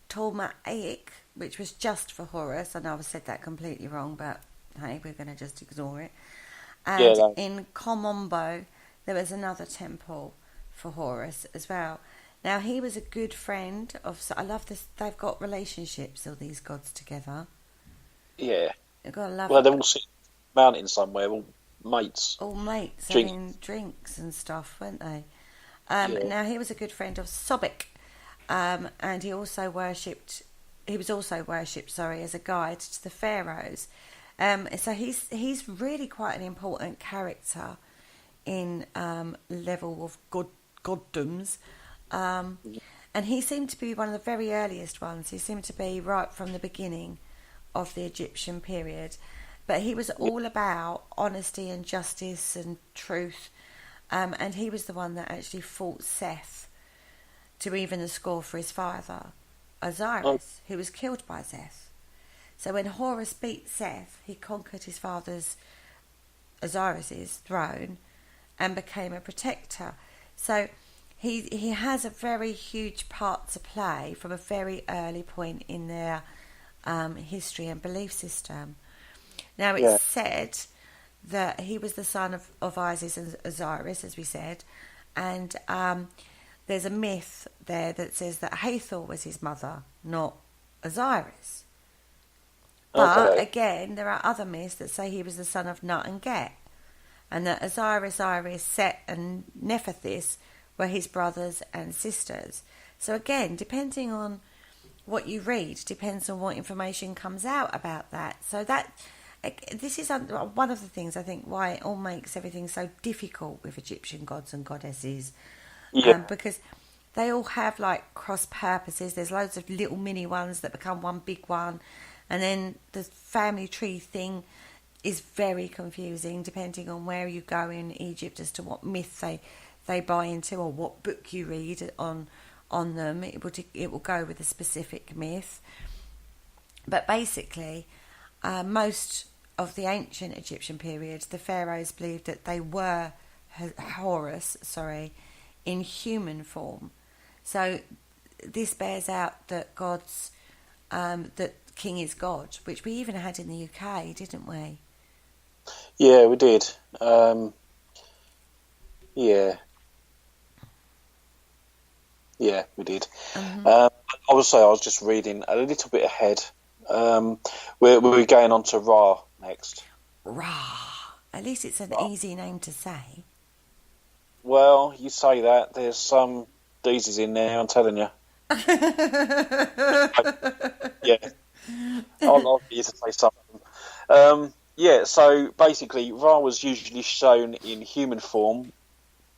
Speaker 3: Ptolemaic, which was just for Horus. I know I've said that completely wrong, but hey, we're going to just ignore it. And in Komombo, there was another temple for Horus as well. Now, he was a good friend of... I love this. They've got relationships, all these gods together.
Speaker 2: Yeah.
Speaker 3: You've got to love
Speaker 2: they're all sitting on a mountain somewhere, all mates.
Speaker 3: All mates, having drinks and stuff, weren't they? Now, he was a good friend of Sobek, and he was also worshipped, as a guide to the pharaohs. So he's really quite an important character in level of goddoms. And he seemed to be one of the very earliest ones. He seemed to be right from the beginning of the Egyptian period. But he was all about honesty and justice and truth. And he was the one that actually fought Seth to even the score for his father, Osiris, who was killed by Seth. So when Horus beat Seth, he conquered his father's, Osiris's, throne and became a protector. So he has a very huge part to play from a very early point in their history and belief system. Now, it's said that he was the son of Isis and Osiris, as we said, and there's a myth there that says that Hathor was his mother, not Osiris. But again, there are other myths that say he was the son of Nut and Get, and that Osiris, Iris, Set, and Nephthys were his brothers and sisters. So again, depending on what you read, depends on what information comes out about that. So that this is one of the things I think why it all makes everything so difficult with Egyptian gods and goddesses,
Speaker 2: Yeah.
Speaker 3: Because they all have like cross purposes. There's loads of little mini ones that become one big one, and then the family tree thing is very confusing depending on where you go in Egypt as to what myth they buy into or what book you read on them. It will go with a specific myth. But basically, most of the ancient Egyptian period, the pharaohs believed that they were Horus, in human form. So this bears out that that king is God, which we even had in the UK, didn't we?
Speaker 2: Yeah, we did. Yeah, we did. Obviously, I was just reading a little bit ahead. We're going on to Ra next.
Speaker 3: Ra. At least it's an easy name to say.
Speaker 2: Well, you say that. There's some D's in there, I'm telling you. Yeah. I'll get you to say something. Yeah, so basically, Ra was usually shown in human form,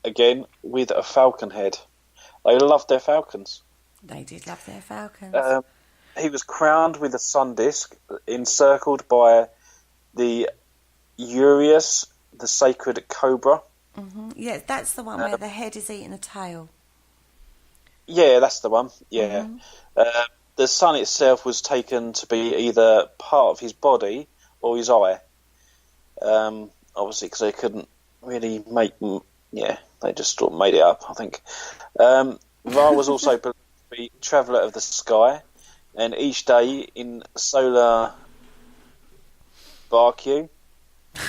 Speaker 2: again, with a falcon head. They loved their falcons.
Speaker 3: They did love their falcons.
Speaker 2: He was crowned with a sun disk, encircled by the Urius, the sacred cobra.
Speaker 3: Mm-hmm. Yeah, that's the one where the head is eating the tail.
Speaker 2: Yeah, that's the one. Yeah. Mm-hmm. The sun itself was taken to be either part of his body or his eye. Obviously, because they couldn't really make... Yeah, they just sort of made it up, I think. Ra was also believed to be traveller of the sky, and each day in solar Barque... I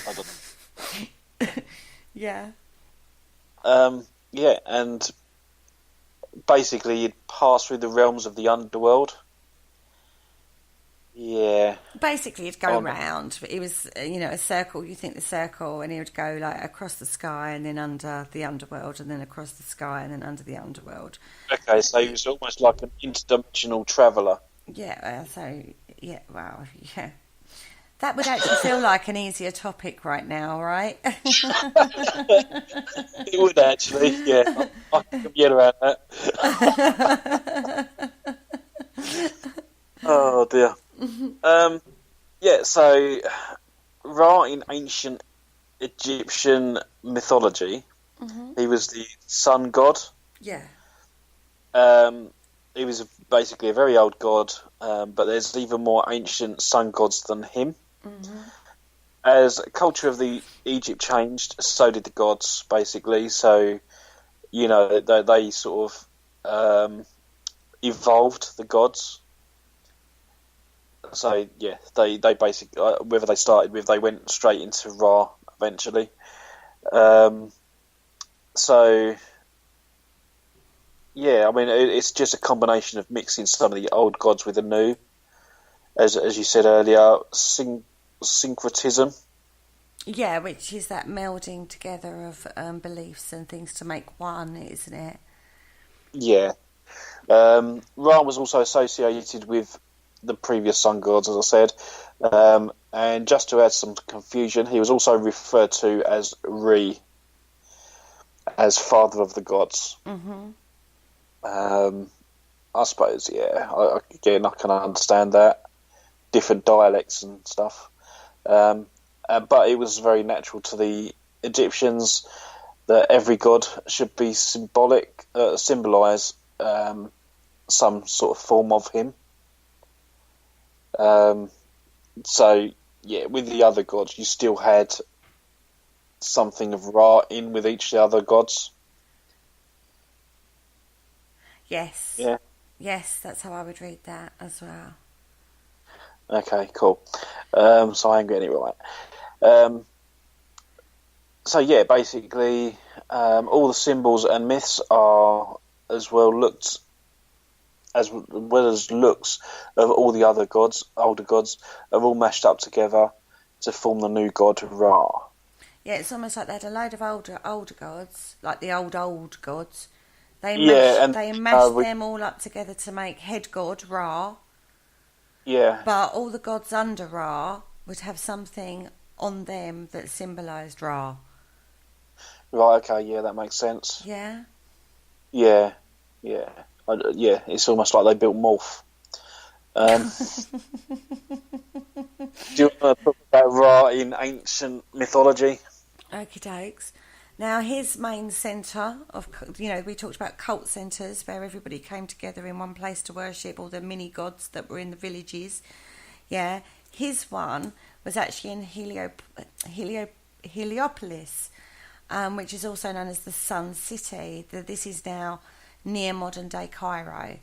Speaker 2: don't know.
Speaker 3: Yeah.
Speaker 2: Yeah, and basically you'd pass through the realms of the underworld. Yeah.
Speaker 3: Basically, you'd go round. It was, a circle. You think the circle, and he would go like across the sky, and then under the underworld, and then across the sky, and then under the underworld.
Speaker 2: Okay, so he was almost like an interdimensional traveller.
Speaker 3: Yeah. Wow. Yeah. That would actually feel like an easier topic right now, right?
Speaker 2: It would actually. Yeah, I can get around that. Oh dear. Yeah, so Ra in ancient Egyptian mythology, he was the sun god.
Speaker 3: Yeah.
Speaker 2: He was basically a very old god, but there's even more ancient sun gods than him. As the culture of the Egypt changed, so did the gods, basically. So, they sort of evolved the gods. So yeah, they basically whether they started with, they went straight into Ra eventually. So yeah, I mean it's just a combination of mixing some of the old gods with the new, as you said earlier, syncretism.
Speaker 3: Yeah, which is that melding together of beliefs and things to make one, isn't it?
Speaker 2: Yeah. Ra was also associated with the previous sun gods, as I said, and just to add some confusion, he was also referred to as Re, as father of the gods. I suppose, yeah. I can understand that, different dialects and stuff, but it was very natural to the Egyptians that every god should be symbolise some sort of form of him. So yeah, with the other gods, you still had something of Ra in with each of the other gods.
Speaker 3: Yes.
Speaker 2: Yeah.
Speaker 3: Yes, that's how I would read that as well.
Speaker 2: Okay, cool. So I am getting it right. So yeah, basically, all the symbols and myths are as well looks of all the other gods, older gods, are all mashed up together to form the new god Ra.
Speaker 3: Yeah, it's almost like they had a load of older gods, like the old gods. They mashed them all up together to make head god Ra.
Speaker 2: Yeah.
Speaker 3: But all the gods under Ra would have something on them that symbolised Ra.
Speaker 2: Right, okay, yeah, that makes sense.
Speaker 3: Yeah.
Speaker 2: Yeah, yeah, yeah. It's almost like they built Morph. Do you want to talk about Ra in ancient mythology?
Speaker 3: Okie dokes. Now, his main centre of, we talked about cult centres where everybody came together in one place to worship all the mini gods that were in the villages. Yeah, his one was actually in Heliopolis, which is also known as the Sun City. This is now near modern day Cairo.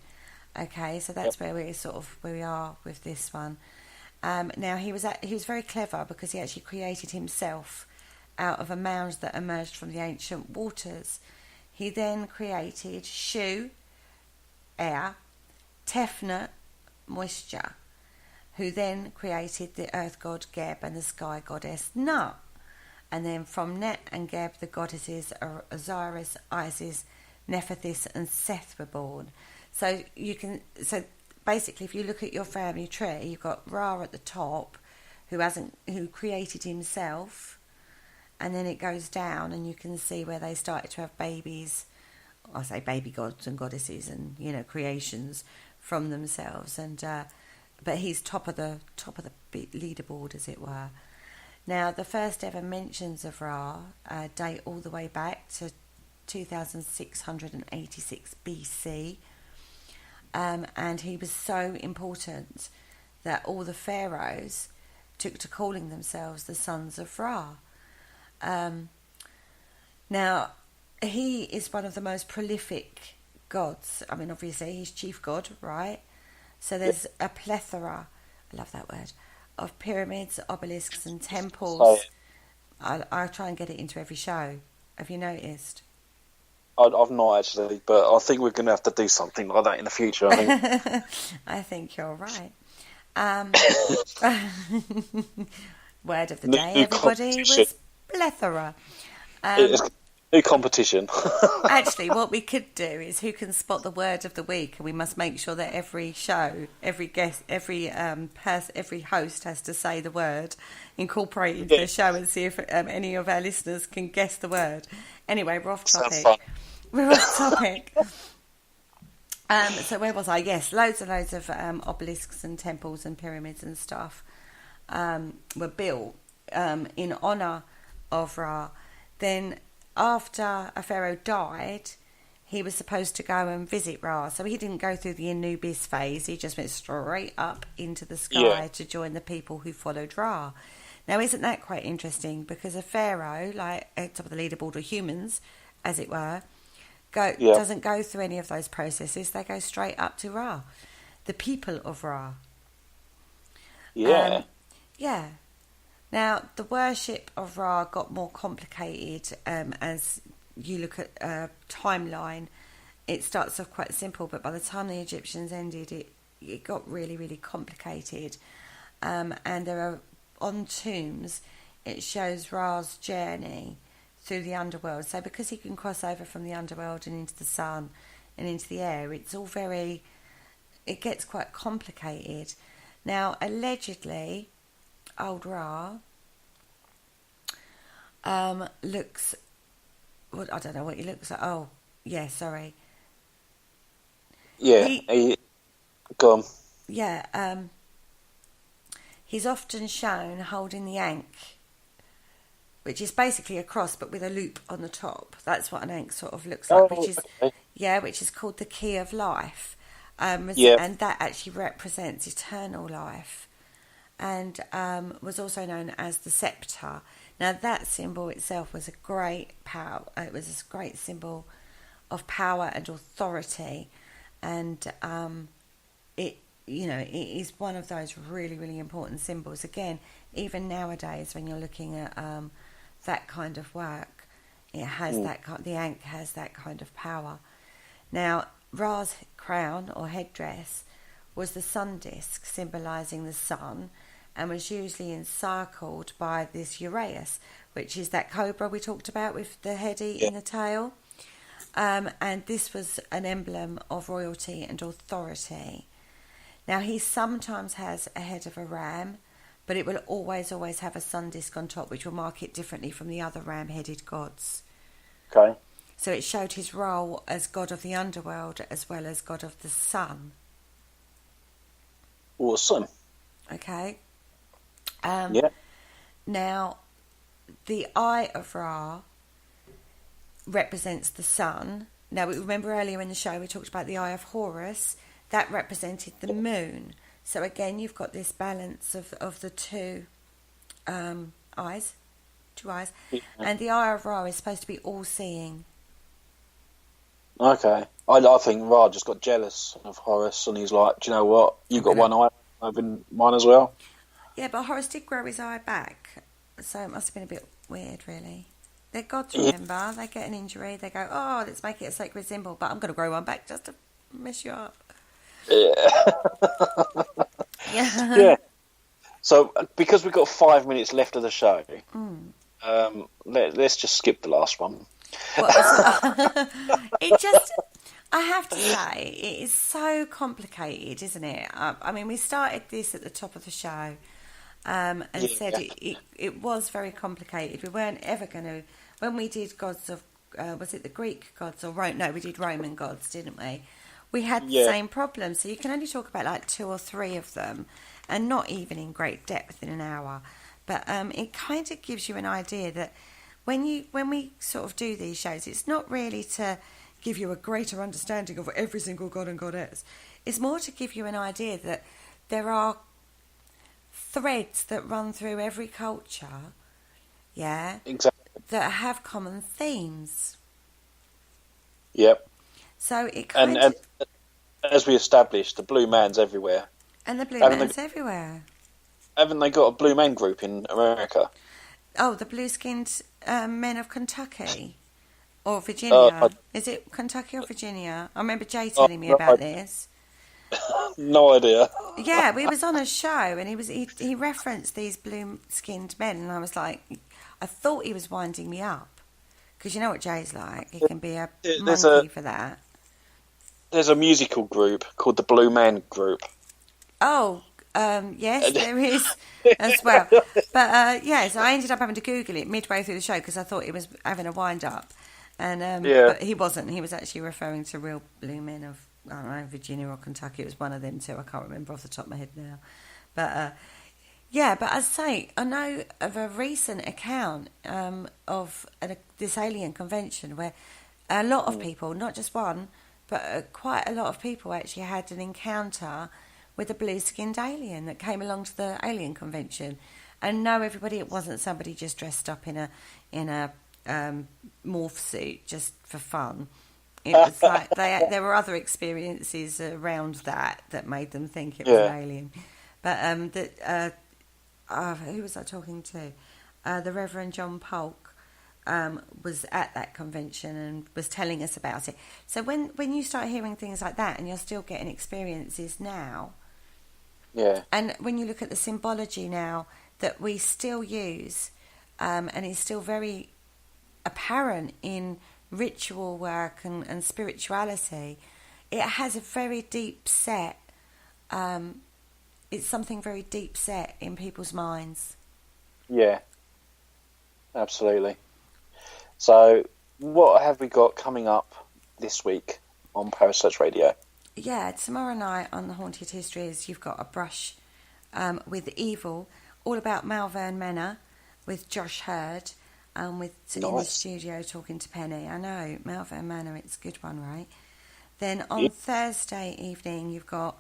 Speaker 3: Okay, so that's where we are with this one. Now he was very clever because he actually created himself out of a mound that emerged from the ancient waters. He then created Shu, air, Tefnut, moisture, who then created the earth god Geb and the sky goddess Nut. And then from Net and Geb, the goddesses Osiris, Isis, Nephthys and Seth were born. So basically, if you look at your family tree, you've got Ra at the top, who created himself, and then it goes down, and you can see where they started to have babies. I say baby gods and goddesses, and creations from themselves. And but he's top of the leaderboard, as it were. Now, the first ever mentions of Ra date all the way back to 2686 BC. And he was so important that all the pharaohs took to calling themselves the sons of Ra. Now, he is one of the most prolific gods. I mean, obviously, he's chief god, right? So there's a plethora, I love that word, of pyramids, obelisks and temples. I try and get it into every show. Have you noticed?
Speaker 2: I've not actually, but I think we're going to have to do something like that in the future, I think.
Speaker 3: I think you're right. Word of the day, everybody, was plethora.
Speaker 2: New competition.
Speaker 3: Actually, what we could do is who can spot the word of the week, and we must make sure that every show, every guest, every host has to say the word, incorporate into the show, and see if any of our listeners can guess the word. Anyway, we're off topic. We're off topic. So where was I? Yes, loads and loads of obelisks and temples and pyramids and stuff were built in honour of Ra. Then, after a pharaoh died, he was supposed to go and visit Ra. So he didn't go through the Anubis phase. He just went straight up into the sky to join the people who followed Ra. Now, isn't that quite interesting? Because a pharaoh, like at top of the leaderboard of humans, as it were, doesn't go through any of those processes. They go straight up to Ra, the people of Ra.
Speaker 2: Yeah.
Speaker 3: Yeah. Now, the worship of Ra got more complicated as you look at a timeline. It starts off quite simple, but by the time the Egyptians ended, it got really, really complicated. And there are, on tombs, it shows Ra's journey through the underworld. So because he can cross over from the underworld and into the sun and into the air, it gets quite complicated. Now, allegedly, old Ra looks, well, I don't know what he looks like. Oh, yeah, sorry.
Speaker 2: Yeah, go on.
Speaker 3: Yeah, he's often shown holding the Ankh, which is basically a cross but with a loop on the top. That's what an Ankh sort of looks like, which is called the key of life. And that actually represents eternal life, and was also known as the scepter. Now, that symbol itself was a great power. It was a great symbol of power and authority, and it is one of those really, really important symbols. Again, even nowadays, when you're looking at that kind of work, it has the Ankh has that kind of power. Now, Ra's crown or headdress was the sun disk, symbolising the sun, and was usually encircled by this uraeus, which is that cobra we talked about with the head eating the tail. And this was an emblem of royalty and authority. Now, he sometimes has a head of a ram, but it will always have a sun disk on top, which will mark it differently from the other ram-headed gods.
Speaker 2: Okay.
Speaker 3: So it showed his role as god of the underworld as well as god of the sun.
Speaker 2: Awesome.
Speaker 3: Okay.
Speaker 2: Yeah.
Speaker 3: Now, the Eye of Ra represents the sun. Now, we remember earlier in the show we talked about the Eye of Horus. That represented the moon. So again, you've got this balance of the two eyes.
Speaker 2: Yeah.
Speaker 3: And the Eye of Ra is supposed to be all-seeing.
Speaker 2: Okay. I think Ra just got jealous of Horus, and he's like, do you know what? You got one eye, I've been mine as well.
Speaker 3: Yeah, but Horus did grow his eye back, so it must have been a bit weird, really. They're gods, remember? They get an injury, they go, oh, let's make it a sacred symbol, but I'm going to grow one back just to mess you up.
Speaker 2: Yeah.
Speaker 3: Yeah.
Speaker 2: Yeah. So, because we've got 5 minutes left of the show, let's just skip the last one.
Speaker 3: I have to say, it is so complicated, isn't it? I mean, we started this at the top of the show and said it was very complicated. We weren't ever going to, when we did gods of, was it the Greek gods or Rome? No, we did Roman gods, didn't we? We had the same problem. So you can only talk about like 2 or 3 of them and not even in great depth in an hour. But it kind of gives you an idea that when we sort of do these shows, it's not really to give you a greater understanding of every single god and goddess. It's more to give you an idea that there are threads that run through every culture,
Speaker 2: Exactly.
Speaker 3: that have common themes.
Speaker 2: Yep.
Speaker 3: So it kind
Speaker 2: and as we established, the Blue Man's everywhere.
Speaker 3: and the Blue Man's everywhere.
Speaker 2: Haven't they got a Blue Man group in America?
Speaker 3: Oh, the blue-skinned men of Kentucky or Virginia. Is it Kentucky or Virginia? I remember Jay telling me about this.
Speaker 2: No idea.
Speaker 3: Yeah, we was on a show and he referenced these blue-skinned men, and I was like, I thought he was winding me up because you know what Jay's like. He can be a monkey for that.
Speaker 2: There's a musical group called the Blue Man Group.
Speaker 3: Oh, yes, there is as well. But so I ended up having to Google it midway through the show because I thought it was having a wind up, and but he wasn't. He was actually referring to real blue men of, I don't know, Virginia or Kentucky. It was one of them too. I can't remember off the top of my head now. But but as I say, I know of a recent account of this alien convention where a lot of people, not just one, but quite a lot of people actually had an encounter with a blue-skinned alien that came along to the alien convention. And no, everybody, it wasn't somebody just dressed up in a morph suit just for fun. It was like there were other experiences around that made them think it was an alien. But who was I talking to? The Reverend John Polk was at that convention and was telling us about it. So when you start hearing things like that and you're still getting experiences now, and when you look at the symbology now that we still use, and is still very apparent in ritual work and spirituality, it has a very deep set. It's something very deep set in people's minds. Yeah,
Speaker 2: absolutely. So, what have we got coming up this week on Parasearch Radio?
Speaker 3: Yeah, tomorrow night on the Haunted Histories, you've got a brush with evil, all about Malvern Manor with Josh Hurd, in the studio talking to Penny. I know, Malvern Manor, it's a good one, right? Then on Thursday evening, you've got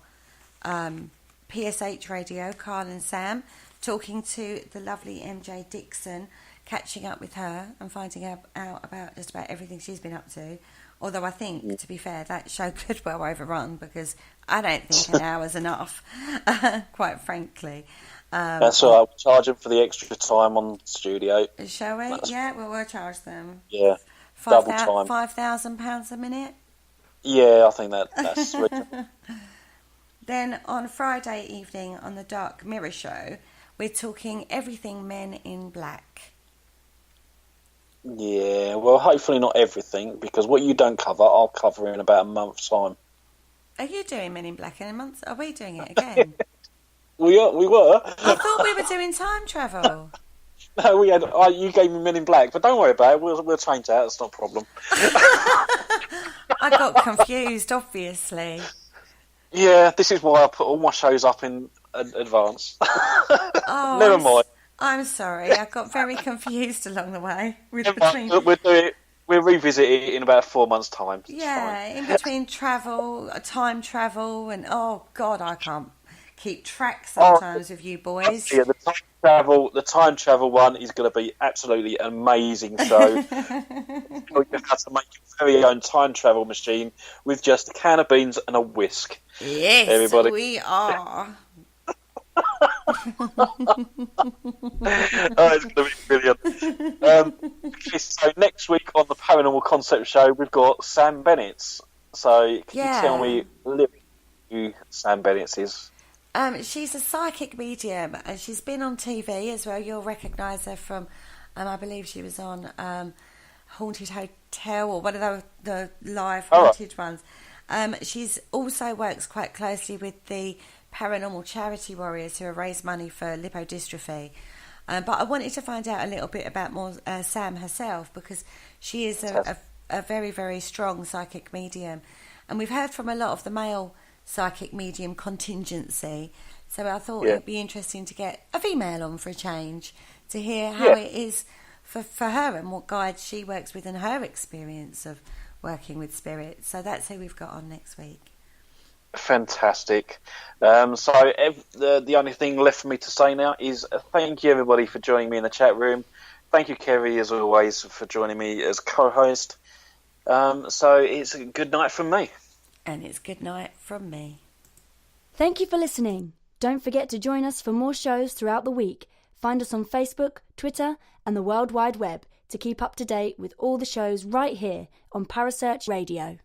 Speaker 3: PSH Radio, Carl and Sam, talking to the lovely MJ Dixon, catching up with her and finding out about just about everything she's been up to. Although I think, to be fair, that show could well overrun because I don't think an hour's enough, quite frankly.
Speaker 2: That's all right. We'll charge them for the extra time on studio.
Speaker 3: Shall we? Yeah, we'll charge them.
Speaker 2: Yeah, double time.
Speaker 3: £5,000 a minute?
Speaker 2: Yeah, I think that's reasonable.
Speaker 3: Then on Friday evening on the Dark Mirror Show, we're talking everything Men in Black.
Speaker 2: Yeah, well, hopefully not everything, because what you don't cover, I'll cover in about a month's time.
Speaker 3: Are you doing Men in Black in a month? Are we doing it again?
Speaker 2: We were.
Speaker 3: I thought we were doing time travel.
Speaker 2: No, we had. You gave me Men in Black, but don't worry about it. We'll change that. It's not a problem.
Speaker 3: I got confused, obviously.
Speaker 2: Yeah, this is why I put all my shows up in advance.
Speaker 3: Oh,
Speaker 2: Never mind.
Speaker 3: I'm sorry. I got very confused along the way.
Speaker 2: We'll revisit it in about 4 months' time.
Speaker 3: Yeah, in between time travel, and oh God, I can't keep track sometimes with you boys.
Speaker 2: Yeah, the time travel one is going to be absolutely amazing. So you have to make your very own time travel machine with just a can of beans and a whisk.
Speaker 3: Yes,
Speaker 2: everybody.
Speaker 3: We are.
Speaker 2: It's going to be brilliant. So next week on the Paranormal Concept Show, we've got Sam Bennett. So can you tell me a little bit who Sam Bennett is?
Speaker 3: She's a psychic medium, and she's been on TV as well. You'll recognise her from, I believe she was on Haunted Hotel or one of the live haunted ones. She's also works quite closely with the Paranormal Charity Warriors who have raised money for lipodystrophy. But I wanted to find out a little bit about more Sam herself, because she is a very, very strong psychic medium. And we've heard from a lot of the male psychic medium contingency. So I thought it'd be interesting to get a female on for a change, to hear how it is for her and what guides she works with and her experience of working with spirits. So that's who we've got on next week.
Speaker 2: Fantastic. So the only thing left for me to say now is thank you everybody for joining me in the chat room. Thank you, Kerry, as always, for joining me as co-host. So it's a good night from me.
Speaker 3: And it's good night from me.
Speaker 1: Thank you for listening. Don't forget to join us for more shows throughout the week. Find us on Facebook, Twitter, and the World Wide Web to keep up to date with all the shows right here on Parasearch Radio.